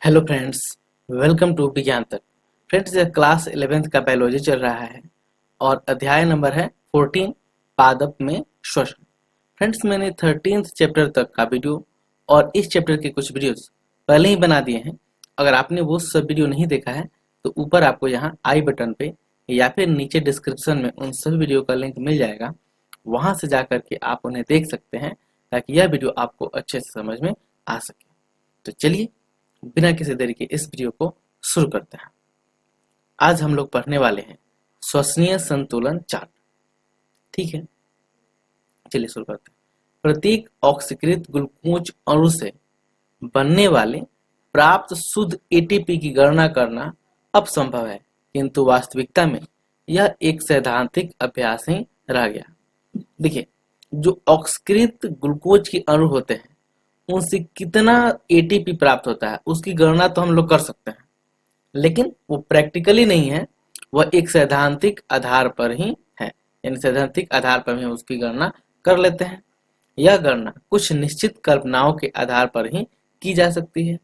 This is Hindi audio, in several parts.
हेलो फ्रेंड्स, वेलकम टू विज्ञान तक। फ्रेंड्स, यह क्लास 11th का बायोलॉजी चल रहा है और अध्याय नंबर है 14 पादप में श्वसन। फ्रेंड्स, मैंने 13th चैप्टर तक का वीडियो और इस चैप्टर के कुछ वीडियोस पहले ही बना दिए हैं। अगर आपने वो सब वीडियो नहीं देखा है तो ऊपर आपको यहाँ आई बटन पे या फिर नीचे डिस्क्रिप्शन में उन सभी वीडियो का लिंक मिल जाएगा। वहां से जाकर के आप उन्हें देख सकते हैं ताकि यह वीडियो आपको अच्छे से समझ में आ सके। तो चलिए बिना किसी देरी के इस वीडियो को शुरू करते हैं। आज हम लोग पढ़ने वाले हैं श्वसनीय संतुलन चार्ट। ठीक है, चलिए शुरू करते हैं। प्रत्येक ऑक्सीकृत ग्लूकोज अणु से बनने वाले प्राप्त शुद्ध एटीपी की गणना करना अब संभव है, किंतु वास्तविकता में यह एक सैद्धांतिक अभ्यास ही रह गया। देखिए, जो ऑक्सीकृत ग्लूकोज के अणु होते हैं उनसे कितना एटीपी प्राप्त होता है उसकी गणना तो हम लोग कर सकते हैं, लेकिन वो प्रैक्टिकली नहीं है, वह एक सैद्धांतिक आधार पर ही है। यानी सैद्धांतिक आधार पर ही उसकी गणना कर लेते हैं। यह गणना कुछ निश्चित कल्पनाओं के आधार पर ही की जा सकती है।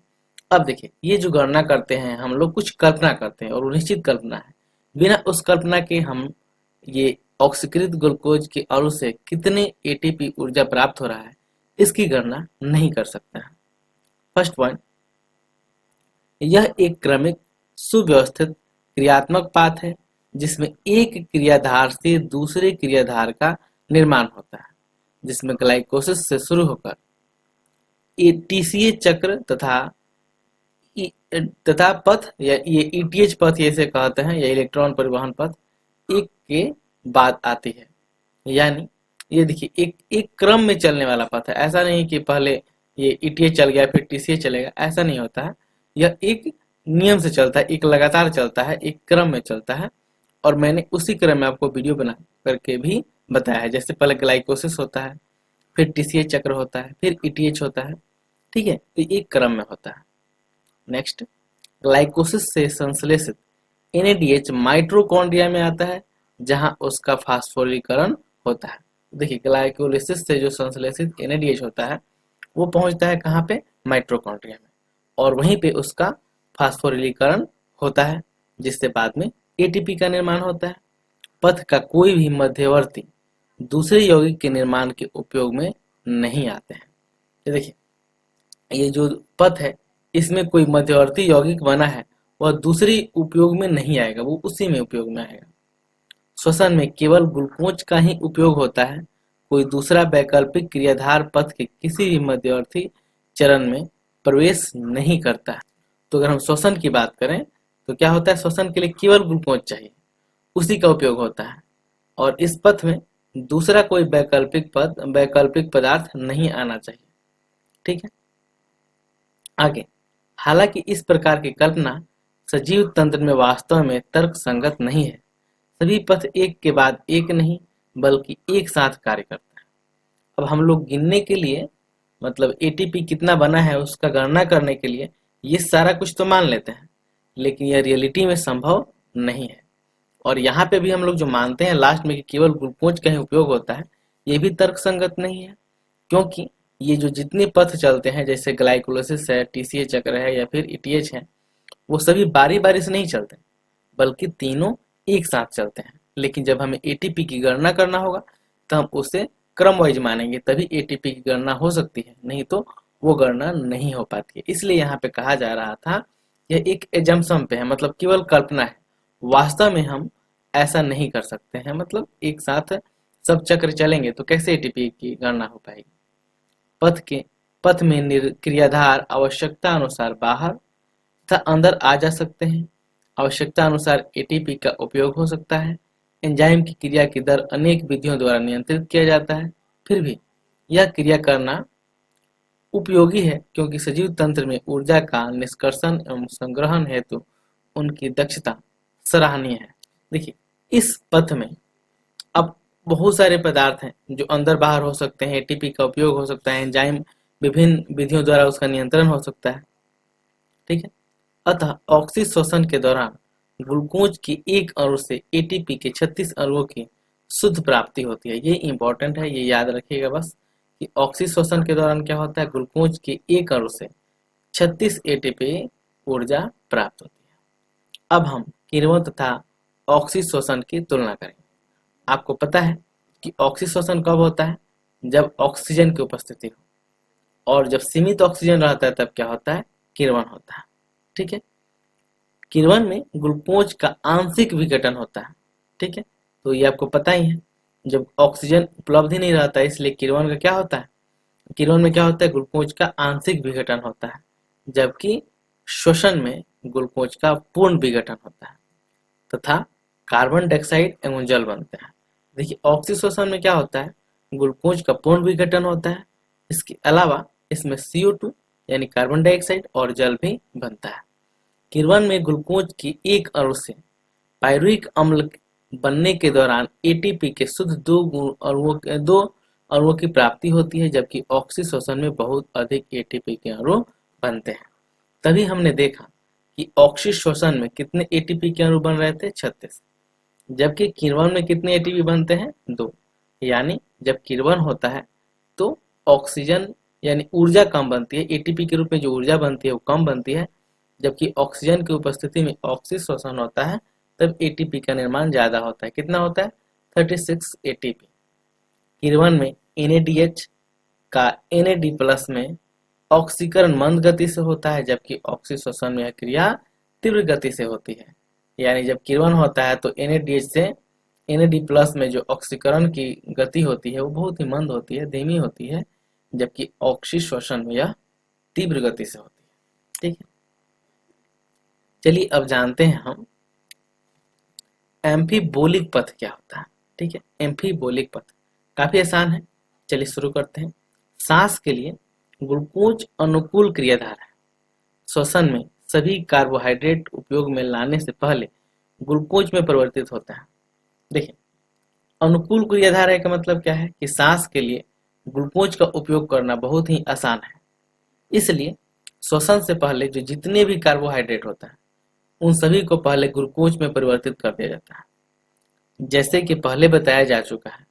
अब देखिए, ये जो गणना करते हैं हम लोग कुछ कल्पना करते हैं और वो निश्चित कल्पना है। बिना उस कल्पना के हम ये ऑक्सीकृत ग्लूकोज के अणु से कितने एटीपी ऊर्जा प्राप्त हो रहा है इसकी गणना नहीं कर सकते हैं। फर्स्ट पॉइंट, यह एक क्रमिक सुव्यवस्थित क्रियात्मक पाथ है जिसमें एक क्रियाधार से दूसरे क्रियाधार का निर्माण होता है, जिसमें ग्लाइकोसिस से शुरू होकर टीसीए चक्र तथा पथ या ये ईटीएच पथ जैसे कहते हैं या इलेक्ट्रॉन परिवहन पथ एक के बाद आती है। यानी ये देखिए एक एक क्रम में चलने वाला पथ है। ऐसा नहीं कि पहले ये ईटीए चल गया फिर टीसीए चलेगा, ऐसा नहीं होता है। यह एक नियम से चलता है, एक लगातार चलता है, एक क्रम में चलता है। और मैंने उसी क्रम में आपको वीडियो बना करके भी बताया है। जैसे पहले ग्लाइकोसिस होता है, फिर टीसीए चक्र होता है, फिर ईटीएच होता है। ठीक है, तो एक क्रम में होता है। नेक्स्ट, ग्लाइकोसिस से संश्लेषित एनएडीएच माइटोकॉन्ड्रिया में आता है जहां उसका फास्फोरिलीकरण होता है। देखिए, ग्लाइकोलिसिस से जो संश्लेषित एनएडीएच होता है वो पहुंचता है कहाँ पे? माइटोकॉन्ड्रिया में, और वहीं पे उसका फास्फोरिलीकरण होता है जिससे बाद में एटीपी का निर्माण होता है। पथ का कोई भी मध्यवर्ती दूसरे यौगिक के निर्माण के उपयोग में नहीं आते हैं। तो देखिए, ये जो पथ है इसमें कोई मध्यवर्ती यौगिक बना है वह दूसरे उपयोग में नहीं आएगा, वो उसी में उपयोग में आएगा। श्वसन में केवल ग्लूकोज का ही उपयोग होता है, कोई दूसरा वैकल्पिक क्रियाधार पथ के किसी भी मध्यवर्ती चरण में प्रवेश नहीं करता है। तो अगर हम श्वसन की बात करें तो क्या होता है, श्वसन के लिए केवल ग्लूकोज चाहिए, उसी का उपयोग होता है और इस पथ में दूसरा कोई वैकल्पिक पदार्थ नहीं आना चाहिए। ठीक है, आगे, हालांकि इस प्रकार की कल्पना सजीव तंत्र में वास्तव में तर्क संगत नहीं है। सभी पथ एक के बाद एक नहीं बल्कि एक साथ कार्य करता है। अब हम लोग गिनने के लिए, मतलब एटीपी कितना बना है उसका गणना करने के लिए ये सारा कुछ तो मान लेते हैं, लेकिन यह रियलिटी में संभव नहीं है। और यहाँ पे भी हम लोग जो मानते हैं लास्ट में कि केवल ग्लूकोज का ही उपयोग होता है, ये भी तर्क संगत नहीं है, क्योंकि ये जो जितने पथ चलते हैं जैसे ग्लाइकोलिसिस है, टीसीए चक्र है या फिर ईटीएच है, वो सभी बारी बारी से नहीं चलते बल्कि तीनों एक साथ चलते हैं। लेकिन जब हमें एटीपी की गणना करना होगा तो हम उसे क्रम वाइज मानेंगे, तभी एटीपी की गणना हो सकती है, नहीं तो वो गणना नहीं हो पाती है। इसलिए यहाँ पे कहा जा रहा था यह एक एजम्पशन पे है, मतलब केवल कल्पना है। वास्तव में हम ऐसा नहीं कर सकते हैं, मतलब एक साथ सब चक्र चलेंगे तो कैसे एटीपी की गणना हो पाएगी। पथ में क्रियाधार आवश्यकता अनुसार बाहर तथा अंदर आ जा सकते हैं। आवश्यकता अनुसार एटीपी का उपयोग हो सकता है। एंजाइम की क्रिया की दर अनेक विधियों द्वारा नियंत्रित किया जाता है। फिर भी यह क्रिया करना उपयोगी है क्योंकि सजीव तंत्र में ऊर्जा का निष्कर्षण एवं संग्रहण हेतु उनकी दक्षता सराहनीय है। देखिए, इस पथ में अब बहुत सारे पदार्थ हैं जो अंदर बाहर हो सकते हैं, एटीपी का उपयोग हो सकता है, एंजाइम विभिन्न विधियों द्वारा उसका नियंत्रण हो सकता है। ठीक है, अतः ऑक्सीश्वसन के दौरान ग्लूकोज के एक अणु से एटीपी के 36 अणुओं की शुद्ध प्राप्ति होती है। ये इंपॉर्टेंट है, ये याद रखिएगा बस कि ऑक्सीश्वसन के दौरान क्या होता है, ग्लूकोज के एक अणु से 36 एटीपी ऊर्जा प्राप्त होती है। अब हम किण्वन तथा ऑक्सीशोषण की तुलना करें। आपको पता है कि ऑक्सीशोषण कब होता है? जब ऑक्सीजन की उपस्थिति हो, और जब सीमित ऑक्सीजन रहता है तब क्या होता है? किण्वन होता है। ठीक है, किण्वन में ग्लूकोज का आंशिक विघटन होता है। ठीक है, तो ये आपको पता ही है, जब ऑक्सीजन उपलब्ध ही नहीं रहता है इसलिए किण्वन का क्या होता है? किण्वन में क्या होता है? ग्लूकोज का आंशिक विघटन होता है, जबकि श्वसन में ग्लूकोज का पूर्ण विघटन होता है तथा कार्बन डाइऑक्साइड एवं जल बनते हैं। देखिए, ऑक्सीशोषण में क्या होता है? ग्लूकोज का पूर्ण विघटन होता है, इसके अलावा इसमें CO2 यानी कार्बन डाइऑक्साइड और जल भी बनता है। किण्वन में ग्लूकोज की एक अणु से पायरुविक अम्ल बनने के दौरान ATP के शुद्ध दो अणुओं की प्राप्ति होती है, जबकि ऑक्सीशोषण में बहुत अधिक ATP के अणु बनते हैं। तभी हमने देखा कि ऑक्सीशोषण में कितने ATP के अणु बन रहे थे? 36, जबकि किण्वन में कितने ATP बनते हैं? 2। यानी जब किण्वन होता है तो ऑक्सीजन यानी ऊर्जा कम बनती है, ATP के रूप में जो ऊर्जा बनती है वो कम बनती है, जबकि ऑक्सीजन की उपस्थिति में ऑक्सीशोषण होता है तब ATP का निर्माण ज्यादा होता है। कितना होता है? 36 ATP। किण्वन में NADH का NAD+ में ऑक्सीकरण मंद गति से होता है, जबकि ऑक्सीशोषण में यह क्रिया तीव्र गति से होती है। यानी जब किण्वन होता है तो NADH से NAD+ में जो ऑक्सीकरण की गति होती है वो बहुत ही मंद होती है, धीमी होती है, जबकि ऑक्सीशोषण में यह तीव्र गति से होती है। ठीक है, चलिए अब जानते हैं हम एम्फीबोलिक पथ क्या होता है। ठीक है, एम्फीबोलिक पथ काफी आसान है, चलिए शुरू करते हैं। सांस के लिए ग्लूकोज अनुकूल क्रियाधार है। श्वसन में सभी कार्बोहाइड्रेट उपयोग में लाने से पहले ग्लूकोज में परिवर्तित होता है। देखिए, अनुकूल क्रियाधार है का मतलब क्या है कि सांस के लिए ग्लूकोज का उपयोग करना बहुत ही आसान है, इसलिए श्वसन से पहले जो जितने भी कार्बोहाइड्रेट होता है उन सभी को पहले ग्लूकोज में परिवर्तित कर दिया जाता है। जैसे कि पहले बताया जा चुका है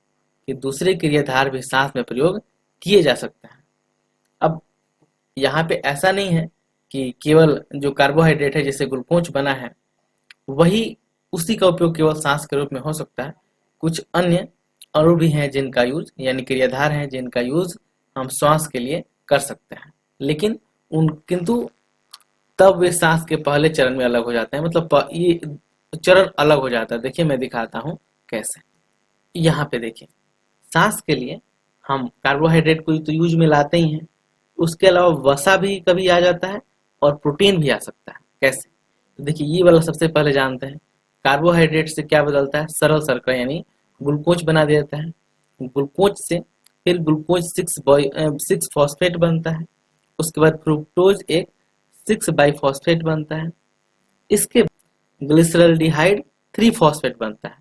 कि दूसरे क्रियाधार भी सांस में प्रयोग किए जा सकते हैं। अब यहाँ पे ऐसा नहीं है कि केवल जो कार्बोहाइड्रेट है जैसे ग्लूकोज बना है वही उसी का उपयोग केवल सांस के रूप में हो सकता है। कुछ अन्य अणु भी हैं जिनका यूज यानी क्रियाधार हैं जिनका यूज हम श्वास के लिए कर सकते हैं, लेकिन किंतु तब वे सांस के पहले चरण में अलग हो जाते हैं, मतलब ये चरण अलग हो जाता है। देखिए मैं दिखाता हूँ कैसे। यहाँ पे देखिए, सांस के लिए हम कार्बोहाइड्रेट को तो यूज में लाते ही हैं, उसके अलावा वसा भी कभी आ जाता है और प्रोटीन भी आ सकता है। कैसे? तो देखिए, ये वाला सबसे पहले जानते हैं। कार्बोहाइड्रेट से क्या बदलता है? सरल शर्करा यानी ग्लूकोज बना देता है। ग्लूकोज से फिर ग्लूकोज 6 फॉस्फेट बनता है, उसके बाद फ्रुक्टोज एक 6 बाइफॉस्फेट बनता है, इसके ग्लिसरल्डिहाइड 3 फॉस्फेट बनता है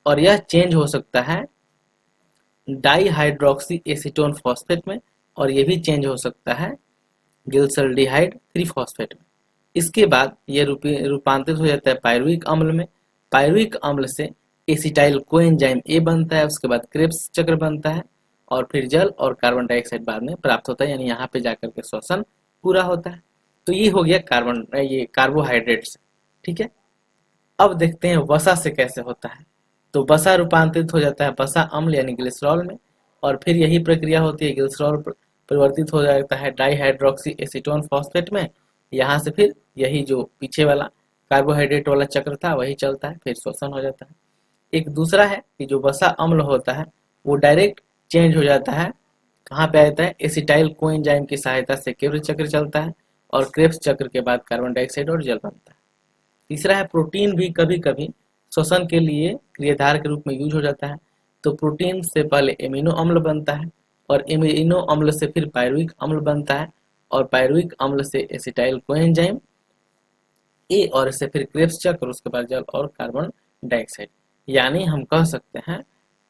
और यह चेंज हो सकता है डाईहाइड्रोक्सी एसीटोन फॉस्फेट में, और यह भी चेंज हो सकता है ग्लिसरल्डिहाइड 3 फॉस्फेट में। इसके बाद यह रूपांतरित हो जाता है पायरुविक अम्ल में। पायरुविक अम्ल से एसिटाइल कोएंजाइम A बनता है, उसके बाद क्रेब्स चक्र बनता है और फिर जल और कार्बन डाइऑक्साइड बाद में प्राप्त होता है, यानी यहाँ पे जाकर के श्वसन पूरा होता है। तो ये हो गया ये कार्बोहाइड्रेट से। ठीक है, अब देखते हैं वसा से कैसे होता है। तो वसा रूपांतरित हो जाता है वसा अम्ल यानी ग्लिसरॉल में, और फिर यही प्रक्रिया होती है, ग्लिसरॉल परिवर्तित हो जाता है डाईहाइड्रोक्सी एसीटोन फॉस्फेट में। यहाँ से फिर यही जो पीछे वाला कार्बोहाइड्रेट वाला चक्र था वही चलता है, फिर श्वसन हो जाता है। एक दूसरा है कि जो वसा अम्ल होता है वो डायरेक्ट चेंज हो जाता है, कहाँ पे आता है? एसिटाइल कोएंजाइम की सहायता से क्रेब्स चक्र चलता है और क्रेब्स चक्र के बाद कार्बन डाइऑक्साइड और जल बनता है। तीसरा है प्रोटीन भी कभी कभी श्वसन के लिए क्रियाधार के रूप में यूज हो जाता है। तो प्रोटीन से पहले एमिनो अम्ल बनता है और एमिनो अम्ल से फिर पायरुविक अम्ल बनता है और पायरुविक अम्ल से एसिटाइल कोएंजाइम ए और इससे फिर क्रेब्स चक्र, उसके बाद जल और कार्बन डाइऑक्साइड। यानी हम कह सकते हैं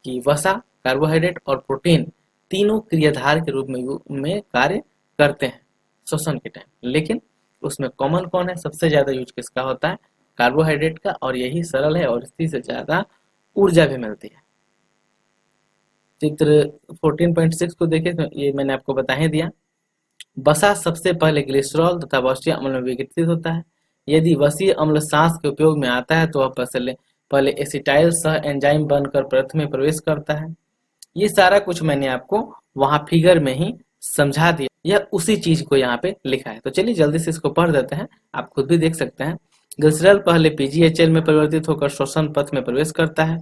कि वसा, कार्बोहाइड्रेट और प्रोटीन तीनों क्रियाधार के रूप में कार्य करते हैं श्वसन के टाइम, लेकिन उसमें कॉमन कौन है? सबसे ज्यादा यूज किसका होता है? कार्बोहाइड्रेट का, और यही सरल है और इसी से ज्यादा ऊर्जा भी मिलती है। चित्र 14.6 को देखिए, तो ये मैंने आपको बता ही दिया। वसा सबसे पहले ग्लिसरॉल तथा वाष्पीय अम्ल में विघटित होता है, यदि वसीय अम्ल सांस के उपयोग में आता है तो वह पहले एसिटाइल सह एंजाइम बनकर प्रथ में प्रवेश करता है। ये सारा कुछ मैंने आपको वहां फिगर में ही समझा दिया, यह उसी चीज को यहाँ पे लिखा है। तो चलिए जल्दी से इसको पढ़ देते हैं, आप खुद भी देख सकते हैं। ग्लिसरॉल पहले पीजीएचएल में परिवर्तित होकर श्वसन पथ में प्रवेश करता है।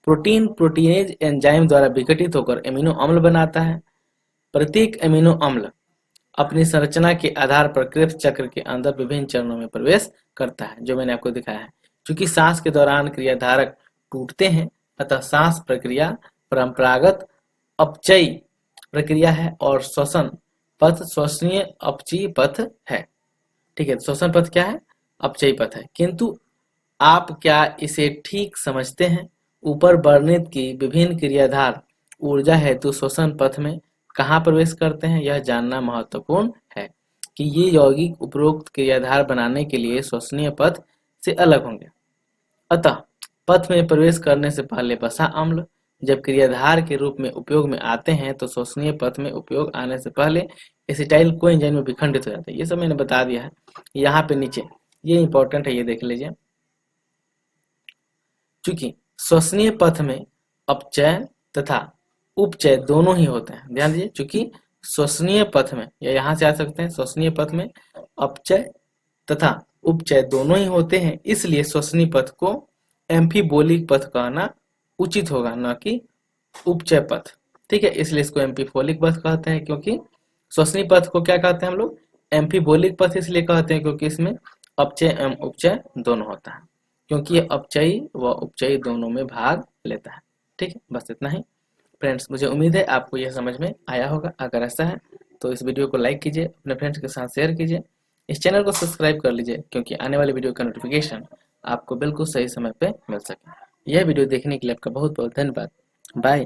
प्रोटीन प्रोटीनेज एंजाइम द्वारा विघटित होकर एमिनो अम्ल बनाता है। प्रत्येक एमिनो अम्ल अपनी संरचना के आधार पर क्रेब्स चक्र के अंदर विभिन्न चरणों में प्रवेश करता है, जो मैंने आपको दिखाया है। क्योंकि सांस के दौरान क्रियाधारक टूटते हैं, अतः सांस प्रक्रिया परंपरागत अपचयी प्रक्रिया है और श्वसन पथ श्वसनीय अपचयी पथ है। ठीक है, श्वसन पथ क्या है? अपचयी पथ है। किंतु आप क्या इसे ठीक समझते हैं? ऊपर वर्णित की विभिन्न क्रियाधार ऊर्जा हेतु श्वसन पथ में कहाँ प्रवेश करते हैं, यह जानना महत्वपूर्ण है कि ये यौगिक उपरोक्त क्रियाधार बनाने के लिए श्वसनीय पथ से अलग होंगे। अतः पथ में प्रवेश करने से पहले वसा अम्ल जब क्रियाधार के रूप में उपयोग में आते हैं तो श्वसनीय पथ में उपयोग आने से पहले एसिटाइल कोएंजाइम में विखंडित हो जाता है। ये सब मैंने बता दिया है। यहाँ पे नीचे ये इंपॉर्टेंट है, ये देख लीजिए। चूंकि श्वसनीय पथ में अपचय तथा उपचय दोनों ही होते हैं, ध्यान दीजिए। चूंकि श्वसनीय पथ में, या यहाँ से आ सकते हैं, श्वसनीय पथ में अपचय तथा उपचय दोनों ही होते हैं, इसलिए श्वसनीय पथ को एम्फीबोलिक पथ कहना उचित होगा, न कि उपचय पथ। ठीक है, इसलिए इसको एम्फीबोलिक पथ कहते हैं। क्योंकि श्वसनीय पथ को क्या कहते हैं हम लोग? एम्फीबोलिक पथ इसलिए कहते हैं क्योंकि इसमें अपचय एवं उपचय दोनों होता है, क्योंकि ये अपचयी व उपचयी दोनों में भाग लेता है। ठीक है, बस इतना ही फ्रेंड्स। मुझे उम्मीद है आपको यह समझ में आया होगा। अगर ऐसा है तो इस वीडियो को लाइक कीजिए, अपने फ्रेंड्स के साथ शेयर कीजिए, इस चैनल को सब्सक्राइब कर लीजिए, क्योंकि आने वाले वीडियो का नोटिफिकेशन आपको बिल्कुल सही समय पे मिल सके। यह वीडियो देखने के लिए आपका बहुत बहुत धन्यवाद। बाय।